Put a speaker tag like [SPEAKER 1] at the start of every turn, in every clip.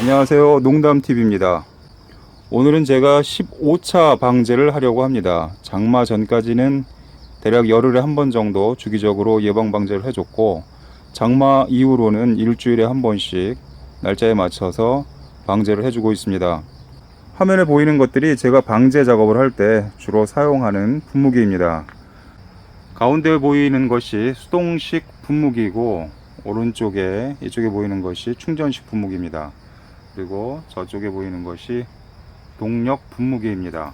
[SPEAKER 1] 안녕하세요, 농담TV입니다. 오늘은 제가 15차 방제를 하려고 합니다. 장마 전까지는 대략 열흘에 한 번 정도 주기적으로 예방 방제를 해줬고, 장마 이후로는 일주일에 한 번씩 날짜에 맞춰서 방제를 해주고 있습니다. 화면에 보이는 것들이 제가 방제 작업을 할 때 주로 사용하는 분무기입니다. 가운데 보이는 것이 수동식 분무기이고, 오른쪽에 이쪽에 보이는 것이 충전식 분무기입니다. 그리고 저쪽에 보이는 것이 동력 분무기입니다.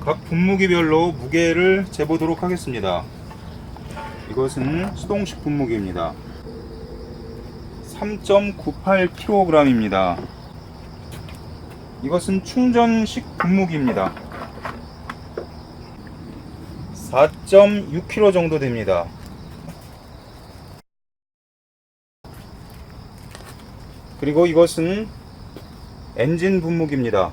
[SPEAKER 1] 각 분무기별로 무게를 재보도록 하겠습니다. 이것은 수동식 분무기입니다. 3.98kg입니다. 이것은 충전식 분무기입니다. 4.6kg 정도 됩니다. 그리고 이것은 엔진 분무기입니다.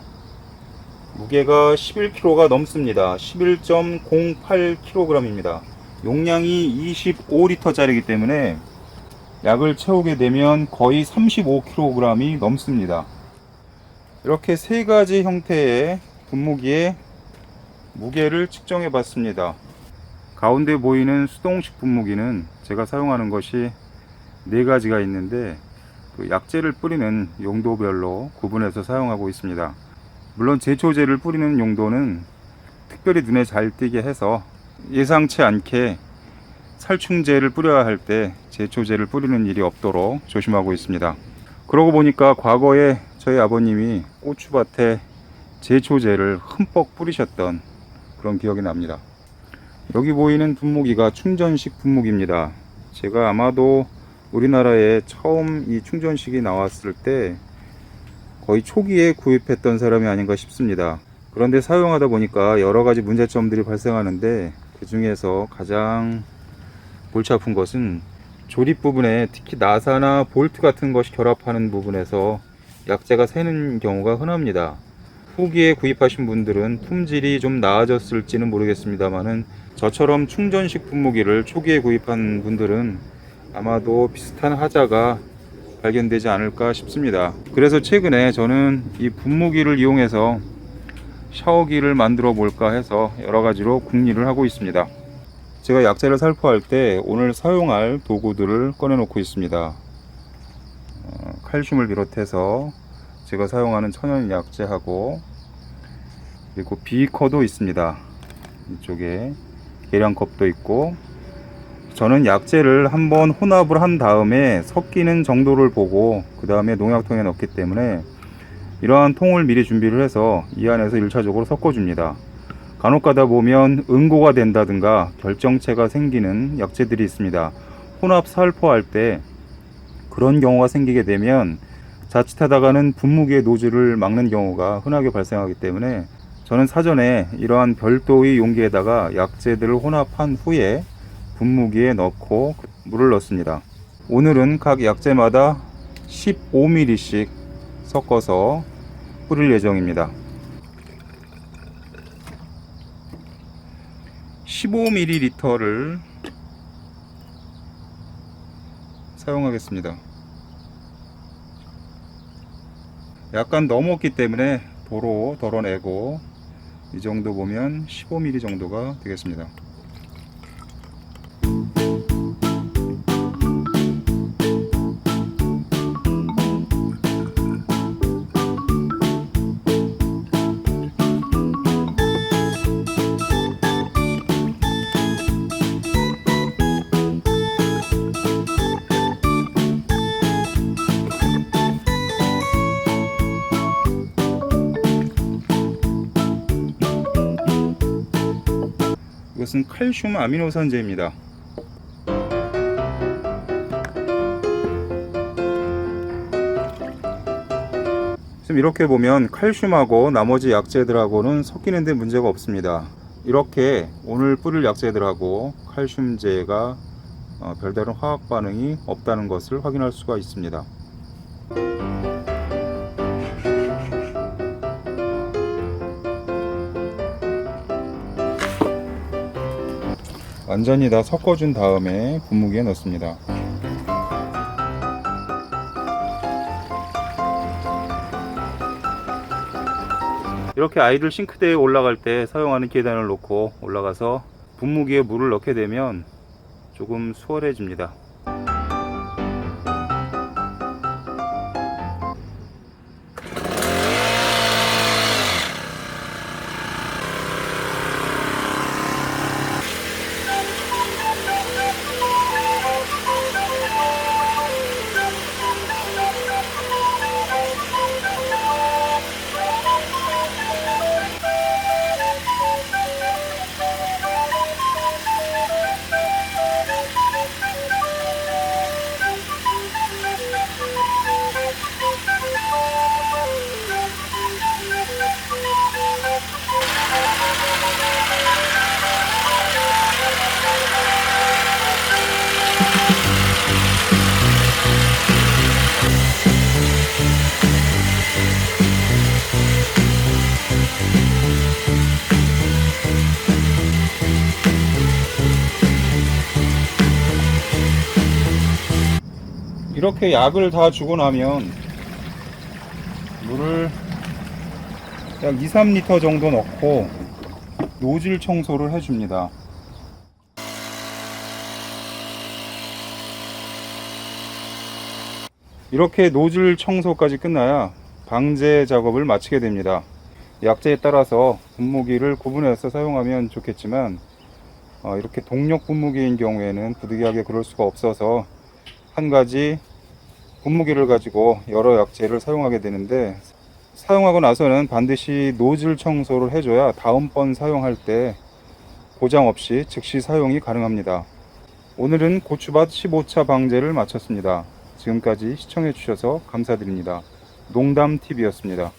[SPEAKER 1] 무게가 11kg가 넘습니다. 11.08kg입니다. 용량이 25L짜리이기 때문에 약을 채우게 되면 거의 35kg이 넘습니다. 이렇게 세 가지 형태의 분무기의 무게를 측정해 봤습니다. 가운데 보이는 수동식 분무기는 제가 사용하는 것이 네 가지가 있는데, 그 약재를 뿌리는 용도별로 구분해서 사용하고 있습니다. 물론 제초제를 뿌리는 용도는 특별히 눈에 잘 띄게 해서 예상치 않게 살충제를 뿌려야 할 때 제초제를 뿌리는 일이 없도록 조심하고 있습니다. 그러고 보니까 과거에 저희 아버님이 고추밭에 제초제를 흠뻑 뿌리셨던 그런 기억이 납니다. 여기 보이는 분무기가 충전식 분무기입니다. 제가 아마도 우리나라에 처음 이 충전식이 나왔을 때 거의 초기에 구입했던 사람이 아닌가 싶습니다. 그런데 사용하다 보니까 여러 가지 문제점들이 발생하는데, 그 중에서 가장 골치 아픈 것은 조립 부분에, 특히 나사나 볼트 같은 것이 결합하는 부분에서 약재가 새는 경우가 흔합니다. 후기에 구입하신 분들은 품질이 좀 나아졌을지는 모르겠습니다만은, 저처럼 충전식 분무기를 초기에 구입한 분들은 아마도 비슷한 하자가 발견되지 않을까 싶습니다. 그래서 최근에 저는 이 분무기를 이용해서 샤워기를 만들어 볼까 해서 여러 가지로 궁리를 하고 있습니다. 제가 약재를 살포할 때 오늘 사용할 도구들을 꺼내 놓고 있습니다. 칼슘을 비롯해서 제가 사용하는 천연 약재하고, 그리고 비커도 있습니다. 이쪽에 계량컵도 있고, 저는 약재를 한번 혼합을 한 다음에 섞이는 정도를 보고 그 다음에 농약통에 넣기 때문에 이러한 통을 미리 준비를 해서 이 안에서 1차적으로 섞어줍니다. 간혹 가다 보면 응고가 된다든가 결정체가 생기는 약재들이 있습니다. 혼합 살포할 때 그런 경우가 생기게 되면 자칫하다가는 분무기의 노즐을 막는 경우가 흔하게 발생하기 때문에 저는 사전에 이러한 별도의 용기에다가 약재들을 혼합한 후에 분무기에 넣고 물을 넣습니다. 오늘은 각 약재마다 15ml씩 섞어서 뿌릴 예정입니다. 15ml를 사용하겠습니다. 약간 넘었기 때문에 도로 덜어내고, 이 정도 보면 15ml 정도가 되겠습니다. 이것은 칼슘 아미노산제입니다. 지금 이렇게 보면 칼슘하고 나머지 약재들하고는 섞이는데 문제가 없습니다. 이렇게 오늘 뿌릴 약재들하고 칼슘제가 별다른 화학 반응이 없다는 것을 확인할 수가 있습니다. 완전히 다 섞어준 다음에 분무기에 넣습니다. 이렇게 아이들 싱크대에 올라갈 때 사용하는 계단을 놓고 올라가서 분무기에 물을 넣게 되면 조금 수월해집니다. 이렇게 약을 다 주고 나면 물을 약 2-3리터 정도 넣고 노즐 청소를 해줍니다. 이렇게 노즐 청소까지 끝나야 방제 작업을 마치게 됩니다. 약재에 따라서 분무기를 구분해서 사용하면 좋겠지만 이렇게 동력 분무기인 경우에는 부득이하게 그럴 수가 없어서 한 가지 분무기를 가지고 여러 약재를 사용하게 되는데, 사용하고 나서는 반드시 노즐 청소를 해줘야 다음번 사용할 때 고장 없이 즉시 사용이 가능합니다. 오늘은 고추밭 15차 방제를 마쳤습니다. 지금까지 시청해 주셔서 감사드립니다. 농담TV였습니다.